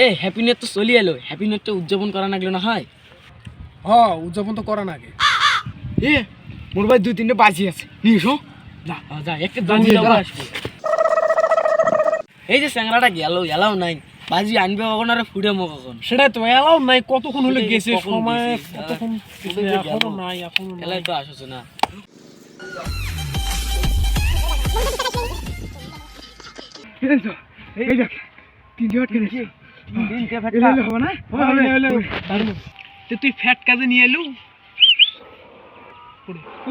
এ happy new year তো চলে এলো, হ্যাপি নিউ ইয়ারটা উদযাপন করা লাগলো না হয়? উদযাপন তো করা নাগে। এ মোর ভাই 2-3টে বাজি আছে, নিয়ে এসো। যা যা একটা বাজি দাও আসবো। এই যে স্যাংরাটা গেল এলাও নাই, বাজি আনবে কখন আর ফুটামো কখন? সেটাই তো, এলাও নাই। কতক্ষণ হলে গেছে কখন সময়, গেছে? কতক্ষণ কোথায় যে এখনো গেল? নাই, এখনো এলাই তো আসছে না। এই দেখ 3টে ফ্যাট কিনেছি। 3টে ফ্যাট হবে না? তুই ফ্যাট কাজে নিয়ে এলু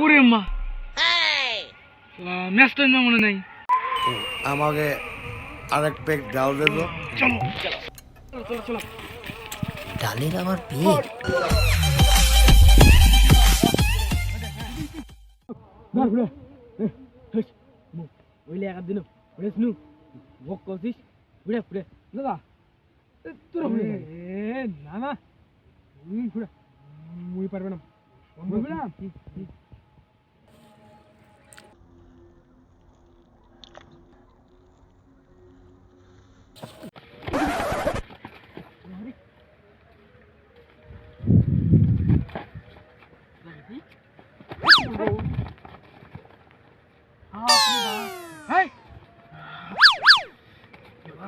ওরে মা, ম্যাচটা মনে নাই। আমাকে আরেক পেক ডাল দে তো। চলো ডালের আবার পেট। ওইলে এক দিন ওরে শুনু ভোগ করছিস ফুড়ে ফুড়ে দাদা তোর না মুই পারবে না, বুঝলি না?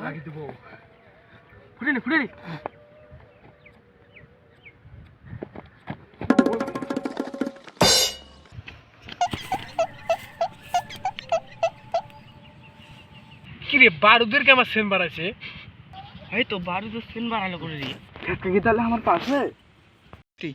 লাগিয়ে দেবো। ফুটে নে কিরে বারুদের কে আমার সেন বাড়াচ্ছে। এই তো বারো তো সেন বাড়ালো করে দিয়ে কি তাহলে আমার পাশে এটি